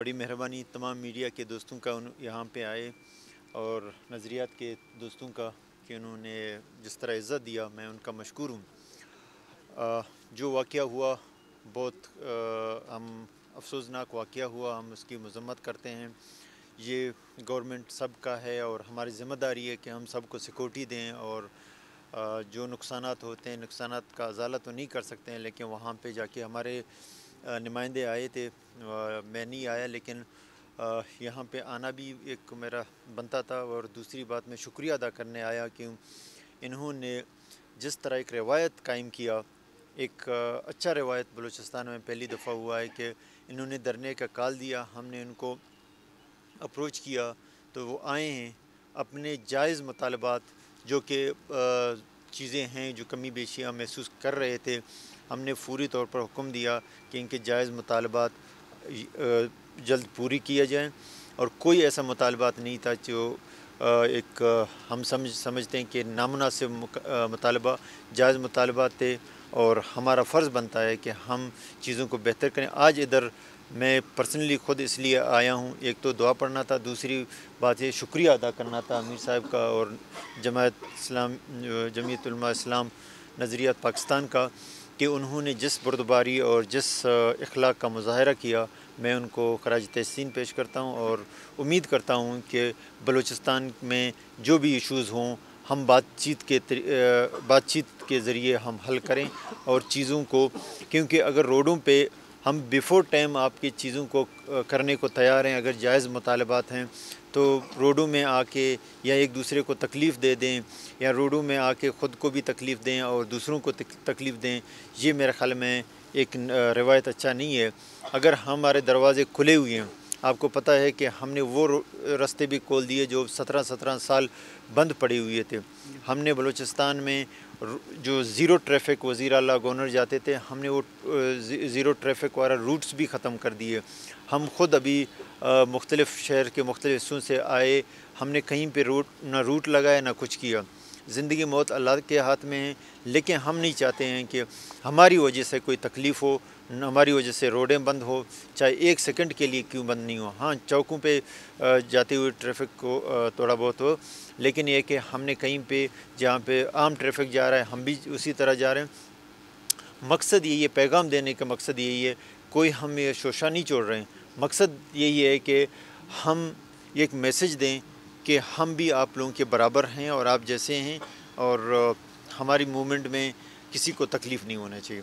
بڑی مہربانی تمام میڈیا کے دوستوں کا یہاں پہ آئے اور نظریات کے دوستوں کا کہ انہوں نے جس طرح عزت دیا، میں ان کا مشکور ہوں۔ جو واقعہ ہوا بہت ہم افسوسناک واقعہ ہوا، ہم اس کی مذمت کرتے ہیں۔ یہ گورنمنٹ سب کا ہے اور ہماری ذمہ داری ہے کہ ہم سب کو سیکورٹی دیں، اور جو نقصانات ہوتے ہیں نقصانات کا ازالہ تو نہیں کر سکتے ہیں، لیکن وہاں پہ جا کے ہمارے نمائندے آئے تھے، میں نہیں آیا، لیکن یہاں پہ آنا بھی ایک میرا بنتا تھا۔ اور دوسری بات میں شکریہ ادا کرنے آیا کہ انہوں نے جس طرح ایک روایت قائم کیا، ایک اچھا روایت بلوچستان میں پہلی دفعہ ہوا ہے کہ انہوں نے دھرنے کا کال دیا، ہم نے ان کو اپروچ کیا تو وہ آئے ہیں، اپنے جائز مطالبات جو کہ چیزیں ہیں جو کمی بیشیاں محسوس کر رہے تھے، ہم نے فوری طور پر حکم دیا کہ ان کے جائز مطالبات جلد پوری کیا جائیں، اور کوئی ایسا مطالبات نہیں تھا جو ایک ہم سمجھتے ہیں کہ نامناسب مطالبہ، جائز مطالبات تھے، اور ہمارا فرض بنتا ہے کہ ہم چیزوں کو بہتر کریں۔ آج ادھر میں پرسنلی خود اس لیے آیا ہوں، ایک تو دعا پڑھنا تھا، دوسری بات یہ شکریہ ادا کرنا تھا امیر صاحب کا اور جمعیت علماء اسلام نظریات پاکستان کا، کہ انہوں نے جس بردباری اور جس اخلاق کا مظاہرہ کیا، میں ان کو خراج تحسین پیش کرتا ہوں، اور امید کرتا ہوں کہ بلوچستان میں جو بھی ایشوز ہوں ہم بات چیت کے ذریعے ہم حل کریں، اور چیزوں کو، کیونکہ اگر روڈوں پہ ہم بیفور ٹائم آپ کی چیزوں کو کرنے کو تیار ہیں، اگر جائز مطالبات ہیں تو روڈوں میں آ کے یا ایک دوسرے کو تکلیف دے دیں، یا روڈوں میں آ کے خود کو بھی تکلیف دیں اور دوسروں کو تکلیف دیں، یہ میرے خیال میں ایک روایت اچھا نہیں ہے۔ اگر ہمارے دروازے کھلے ہوئے ہیں، آپ کو پتہ ہے کہ ہم نے وہ راستے بھی کھول دیے جو 17 سال بند پڑے ہوئے تھے۔ ہم نے بلوچستان میں جو زیرو ٹریفک وزیر اعلیٰ گورنر جاتے تھے، ہم نے وہ زیرو ٹریفک والا روٹس بھی ختم کر دیے۔ ہم خود ابھی مختلف شہر کے مختلف حصوں سے آئے، ہم نے کہیں پہ نہ روٹ لگایا نہ کچھ کیا۔ زندگی موت اللہ کے ہاتھ میں ہے، لیکن ہم نہیں چاہتے ہیں کہ ہماری وجہ سے کوئی تکلیف ہو، ہماری وجہ سے روڈیں بند ہو، چاہے ایک سیکنڈ کے لیے کیوں بند نہیں ہو۔ ہاں، چوکوں پہ جاتے ہوئے ٹریفک کو تھوڑا بہت ہو، لیکن یہ کہ ہم نے کہیں پہ جہاں پہ عام ٹریفک جا رہا ہے ہم بھی اسی طرح جا رہے ہیں۔ مقصد یہی ہے، پیغام دینے کا مقصد یہی ہے، کوئی ہم یہ شوشہ نہیں چھوڑ رہے ہیں، مقصد یہی ہے کہ ہم ایک میسج دیں کہ ہم بھی آپ لوگوں کے برابر ہیں اور آپ جیسے ہیں، اور ہماری موومنٹ میں کسی کو تکلیف نہیں ہونا چاہیے۔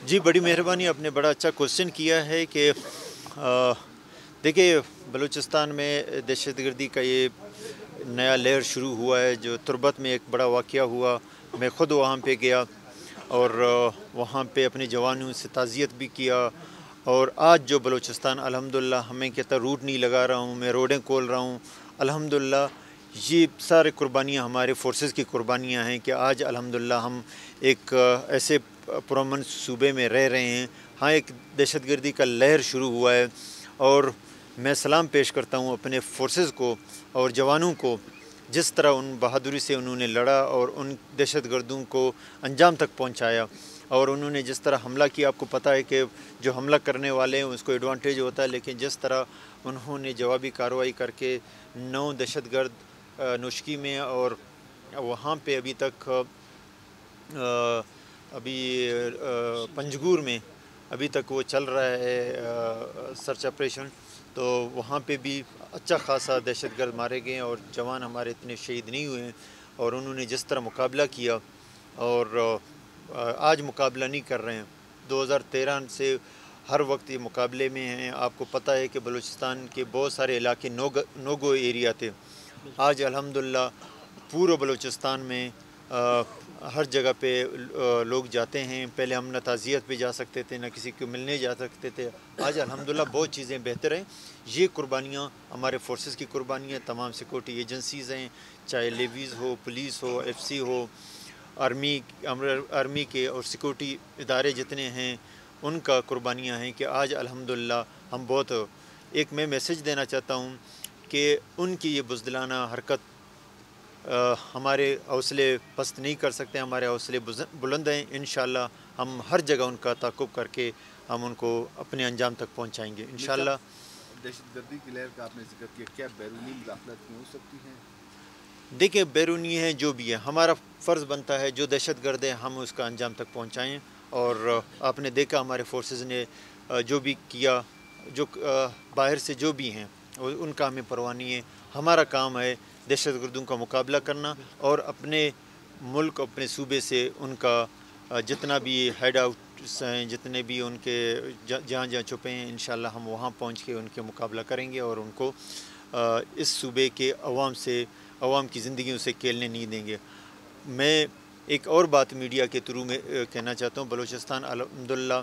جی، بڑی مہربانی، آپ نے بڑا اچھا کوشچن کیا ہے کہ دیکھیں بلوچستان میں دہشت گردی کا یہ نیا لہر شروع ہوا ہے، جو تربت میں ایک بڑا واقعہ ہوا، میں خود وہاں پہ گیا اور وہاں پہ اپنے جوانوں سے تعزیت بھی کیا، اور آج جو بلوچستان الحمدللہ ہمیں کہتا روٹ نہیں لگا رہا ہوں، میں روڈیں کھول رہا ہوں، الحمدللہ یہ سارے قربانیاں ہمارے فورسز کی قربانیاں ہیں کہ آج الحمدللہ ہم ایک ایسے پرامن صوبے میں رہ رہے ہیں۔ ہاں، ایک دہشت گردی کا لہر شروع ہوا ہے، اور میں سلام پیش کرتا ہوں اپنے فورسز کو اور جوانوں کو، جس طرح ان بہادری سے انہوں نے لڑا اور ان دہشت گردوں کو انجام تک پہنچایا، اور انہوں نے جس طرح حملہ کیا، آپ کو پتہ ہے کہ جو حملہ کرنے والے ہیں اس کو ایڈوانٹیج ہوتا ہے، لیکن جس طرح انہوں نے جوابی کارروائی کر کے 9 دہشت گرد نوشکی میں، اور وہاں پہ ابھی تک پنجگور میں ابھی تک وہ چل رہا ہے سرچ آپریشن، تو وہاں پہ بھی اچھا خاصا دہشت گرد مارے گئے ہیں، اور جوان ہمارے اتنے شہید نہیں ہوئے ہیں، اور انہوں نے جس طرح مقابلہ کیا، اور آج مقابلہ نہیں کر رہے ہیں، 2013 سے ہر وقت یہ مقابلے میں ہیں۔ آپ کو پتہ ہے کہ بلوچستان کے بہت سارے علاقے نو گو ایریا تھے، آج الحمدللہ پورے بلوچستان میں ہر جگہ پہ لوگ جاتے ہیں۔ پہلے ہم نہ تعزیت پہ جا سکتے تھے، نہ کسی کو ملنے جا سکتے تھے، آج الحمدللہ بہت چیزیں بہتر ہیں۔ یہ قربانیاں ہمارے فورسز کی قربانیاں، تمام سیکورٹی ایجنسیز ہیں، چاہے لیویز ہو، پولیس ہو، ایف سی ہو، آرمی کے اور سیکورٹی ادارے جتنے ہیں ان کا قربانیاں ہیں کہ آج الحمدللہ ہم بہت ایک میں میسیج دینا چاہتا ہوں کہ ان کی یہ بزدلانہ حرکت ہمارے حوصلے پست نہیں کر سکتے، ہمارے حوصلے بلند ہیں. انشاءاللہ ہم ہر جگہ ان کا تعاقب کر کے ہم ان کو اپنے انجام تک پہنچائیں گے انشاءاللہ. دہشت گردی کی لہر کا آپ نے ذکر کیا، کیا بیرونی مداخلت ہو سکتی ہیں؟ دیکھیں بیرونی ہے جو بھی ہے، ہمارا فرض بنتا ہے جو دہشت گرد ہے ہم اس کا انجام تک پہنچائیں. اور آپ نے دیکھا ہمارے فورسز نے جو بھی کیا، جو باہر سے جو بھی ہیں ان کا ہمیں پرواہ نہیں ہے. ہمارا کام ہے دہشت گردوں کا مقابلہ کرنا اور اپنے ملک اپنے صوبے سے ان کا جتنا بھی ہیڈ آؤٹس ہیں، جتنے بھی ان کے جہاں جہاں چھپے ہیں، انشاءاللہ ہم وہاں پہنچ کے ان کے مقابلہ کریں گے اور ان کو اس صوبے کے عوام کی زندگیوں سے کھیلنے نہیں دیں گے. میں ایک اور بات میڈیا کے تھرو میں کہنا چاہتا ہوں، بلوچستان الحمدللہ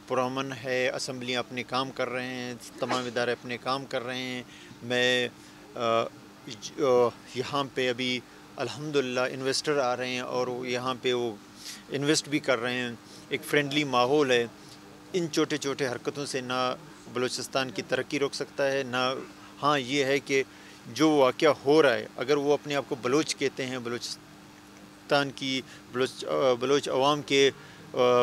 پرامن ہے، اسمبلیاں اپنے کام کر رہے ہیں، تمام ادارے اپنے کام کر رہے ہیں. میں یہاں پہ ابھی الحمدللہ انویسٹر آ رہے ہیں اور یہاں پہ وہ انویسٹ بھی کر رہے ہیں. ایک فرینڈلی ماحول ہے. ان چھوٹے چھوٹے حرکتوں سے نہ بلوچستان کی ترقی روک سکتا ہے، نہ ہاں یہ ہے کہ جو واقعہ ہو رہا ہے اگر وہ اپنے آپ کو بلوچ کہتے ہیں، بلوچستان کی بلوچ عوام کے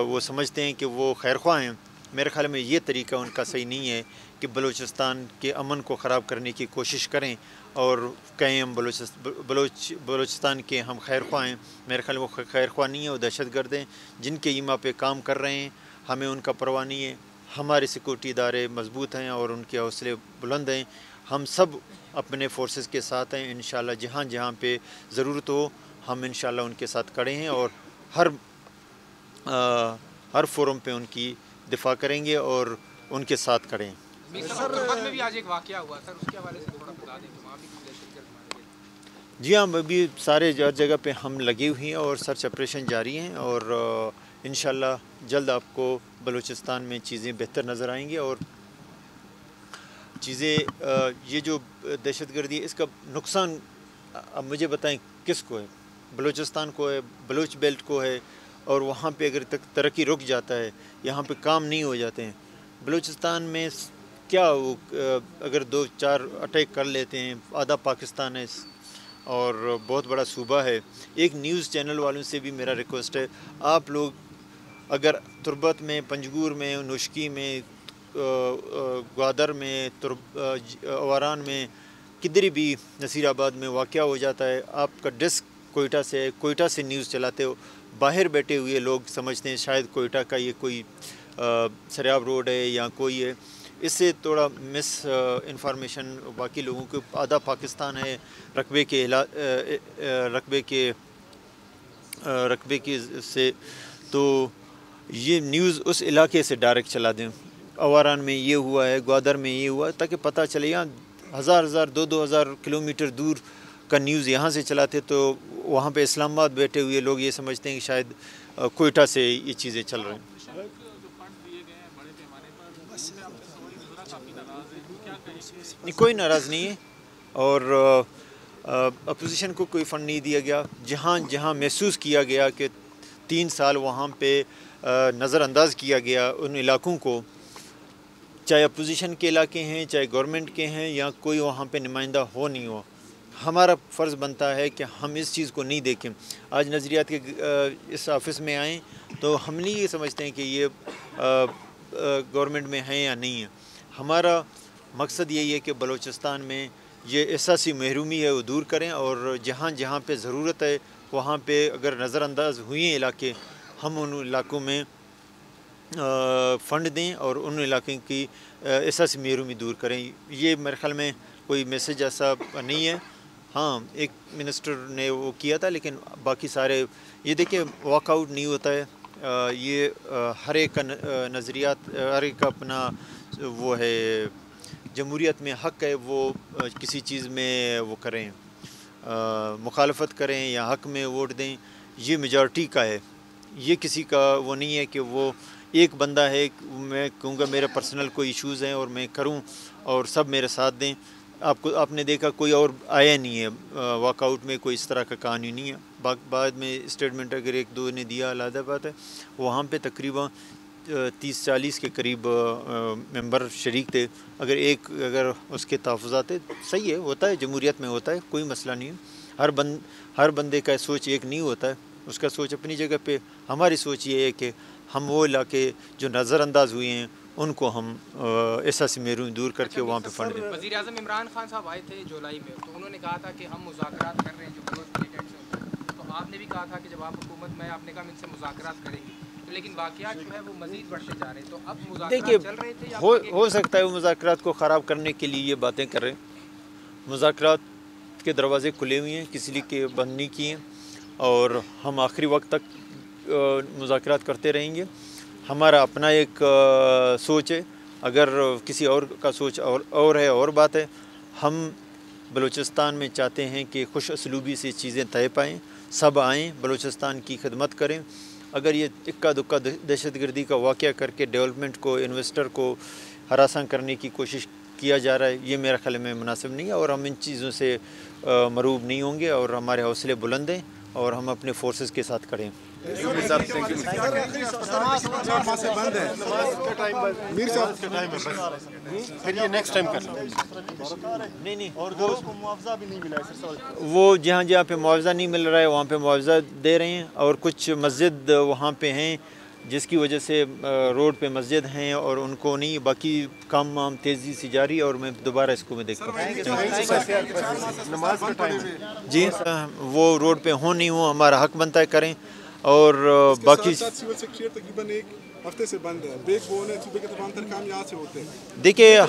وہ سمجھتے ہیں کہ وہ خیرخواہ ہیں، میرے خیال میں یہ طریقہ ان کا صحیح نہیں ہے کہ بلوچستان کے امن کو خراب کرنے کی کوشش کریں اور کہیں ہم بلوچستان کے ہم خیرخواہ ہیں. میرے خیال میں وہ خیرخواہ نہیں ہے، وہ دہشت گرد ہیں جن کے ایما پہ کام کر رہے ہیں. ہمیں ان کا پرواہ نہیں ہے. ہمارے سیکورٹی ادارے مضبوط ہیں اور ان کے حوصلے بلند ہیں. ہم سب اپنے فورسز کے ساتھ ہیں. انشاءاللہ جہاں جہاں پہ ضرورت ہو ہم انشاءاللہ ان کے ساتھ کھڑے ہیں اور ہر فورم پہ ان کی دفاع کریں گے اور ان کے ساتھ کھڑے ہیں. تربت میں بھی آج ایک واقعہ ہوا سر، اس کے حوالے سے تھوڑا بتا دیں کہ وہاں بھی دہشت گرد مارے گئے. جی ہاں، ابھی سارے جگہ پہ ہم لگے ہوئے ہیں اور سرچ آپریشن جاری ہیں اور انشاءاللہ جلد آپ کو بلوچستان میں چیزیں بہتر نظر آئیں گی. اور چیزیں یہ جو دہشت گردی ہے اس کا نقصان اب مجھے بتائیں کس کو ہے؟ بلوچستان کو ہے، بلوچ بیلٹ کو ہے. اور وہاں پہ اگر ترقی رک جاتا ہے، یہاں پہ کام نہیں ہو جاتے ہیں، بلوچستان میں کیا وہ اگر 2-4 اٹیک کر لیتے ہیں، آدھا پاکستان ہے اور بہت بڑا صوبہ ہے. ایک نیوز چینل والوں سے بھی میرا ریکویسٹ ہے، آپ لوگ اگر تربت میں، پنجگور میں، نوشکی میں، گوادر میں، اواران میں، کدھر بھی نصیر آباد میں واقعہ ہو جاتا ہے، آپ کا ڈیسک کوئٹہ سے ہے، کوئٹہ سے نیوز چلاتے ہو، باہر بیٹھے ہوئے لوگ سمجھتے ہیں شاید کوئٹہ کا یہ کوئی سریاب روڈ ہے یا کوئی ہے. اس سے تھوڑا مس انفارمیشن باقی لوگوں کو، آدھا پاکستان ہے رقبے کے سے، تو یہ نیوز اس علاقے سے ڈائریکٹ چلا دیں. اواران میں یہ ہوا ہے، گوادر میں یہ ہوا ہے، تاکہ پتہ چلے. یہاں 1000 کلومیٹر دور کا نیوز یہاں سے چلاتے تو وہاں پہ اسلام آباد بیٹھے ہوئے لوگ یہ سمجھتے ہیں کہ شاید کوئٹہ سے یہ چیزیں چل رہی ہیں. کوئی ناراض نہیں ہے اور اپوزیشن کو کوئی فنڈ نہیں دیا گیا. جہاں جہاں محسوس کیا گیا کہ 3 سال وہاں پہ نظر انداز کیا گیا ان علاقوں کو، چاہے اپوزیشن کے علاقے ہیں، چاہے گورنمنٹ کے ہیں، یا کوئی وہاں پہ نمائندہ ہو نہیں ہو، ہمارا فرض بنتا ہے کہ ہم اس چیز کو نہیں دیکھیں. آج نظریات کے اس آفس میں آئیں تو ہم نہیں یہ سمجھتے ہیں کہ یہ گورنمنٹ میں ہیں یا نہیں ہیں. ہمارا مقصد یہی ہے کہ بلوچستان میں یہ احساسی محرومی ہے وہ دور کریں اور جہاں جہاں پہ ضرورت ہے وہاں پہ اگر نظر انداز ہوئی ہیں علاقے، ہم ان علاقوں میں فنڈ دیں اور ان علاقوں کی احساسی محرومی دور کریں. یہ میرے خیال میں کوئی میسیج ایسا نہیں ہے. ہاں ایک منسٹر نے وہ کیا تھا لیکن باقی سارے یہ دیکھیں واک آؤٹ نہیں ہوتا ہے. یہ ہر ایک کا نظریات، ہر ایک کا اپنا وہ ہے، جمہوریت میں حق ہے وہ کسی چیز میں وہ کریں، مخالفت کریں یا حق میں ووٹ دیں. یہ میجارٹی کا ہے، یہ کسی کا وہ نہیں ہے کہ وہ ایک بندہ ہے میں کہوں گا میرے پرسنل کوئی ایشوز ہیں اور میں کروں اور سب میرے ساتھ دیں. آپ نے دیکھا کوئی اور آیا نہیں ہے واک آؤٹ میں، کوئی اس طرح کا کہانی نہیں ہے. بعد میں اسٹیٹمنٹ اگر 1-2 نے دیا علیحدہ بات ہے. وہاں پہ تقریباً 30-40 کے قریب ممبر شریک تھے. اگر اس کے تحفظات صحیح ہے، ہوتا ہے، جمہوریت میں ہوتا ہے، کوئی مسئلہ نہیں ہے. ہر بندے کا سوچ ایک نہیں ہوتا ہے، اس کا سوچ اپنی جگہ پہ. ہماری سوچ یہ ہے کہ ہم وہ علاقے جو نظر انداز ہوئے ہیں ان کو ہم احساس محرومی دور کر کے وہاں پہ فنڈ دیں. وزیر اعظم عمران خان صاحب آئے تھے جولائی میں، تو انہوں نے کہا تھا کہ ہم مذاکرات کر رہے ہیں جو گروتھ ملیٹنٹ سے. تو آپ نے بھی کہا تھا کہ جب آپ حکومت میں، آپ نے کہا ہم ان سے مذاکرات کریں گے، لیکن واقعات جو ہے وہ مزید بڑھتے جا رہے ہیں. تو اب مذاکرات چل رہے تھے یا ہو سکتا ہے وہ مذاکرات کو خراب کرنے کے لیے یہ باتیں کر رہے ہیں. مذاکرات کے دروازے کھلے ہوئے ہیں، کسی لیے کے بند نہیں کیے ہیں، اور ہم آخری وقت تک مذاکرات کرتے رہیں گے. ہمارا اپنا ایک سوچ ہے، اگر کسی اور کا سوچ اور ہے اور بات ہے. ہم بلوچستان میں چاہتے ہیں کہ خوش اسلوبی سے چیزیں طے پائیں، سب آئیں، بلوچستان کی خدمت کریں. اگر یہ اکا دکا دہشت گردی کا واقعہ کر کے ڈیولپمنٹ کو، انویسٹر کو ہراساں کرنے کی کوشش کیا جا رہا ہے، یہ میرا خیال میں مناسب نہیں ہے، اور ہم ان چیزوں سے مروب نہیں ہوں گے، اور ہمارے حوصلے بلند ہیں، اور ہم اپنے فورسز کے ساتھ کھڑے ہیں. وہ جہاں پہ معاوضہ نہیں مل رہا ہے وہاں پہ معاوضہ دے رہے ہیں، اور کچھ مسجد وہاں پہ ہیں جس کی وجہ سے روڈ پہ مسجد ہیں اور ان کو نہیں، باقی کام تیزی سے جاری ہے، اور میں دوبارہ اس کو میں دیکھتا ہوں. جی وہ روڈ پہ ہوں نہیں ہوں، ہمارا حق بنتا ہے کریں. اور باقی دیکھیے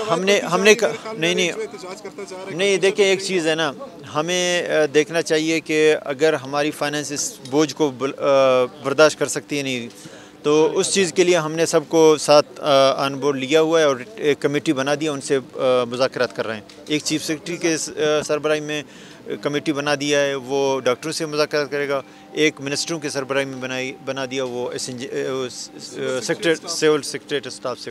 نہیں دیکھیں، ایک چیز ہے نا، ہمیں دیکھنا چاہیے کہ اگر ہماری فائنینس اس بوجھ کو برداشت کر سکتی ہے نہیں، تو اس چیز کے لیے ہم نے سب کو ساتھ آن بورڈ لیا ہوا ہے، اور ایک کمیٹی بنا دیا، ان سے مذاکرات کر رہے ہیں. ایک چیف سیکرٹری کے سربراہی میں کمیٹی بنا دیا ہے، وہ ڈاکٹروں سے مذاکرات کرے گا. ایک منسٹروں کے سربراہی میں بنا دیا، وہ سیول سیکریٹریٹ اسٹاف سے.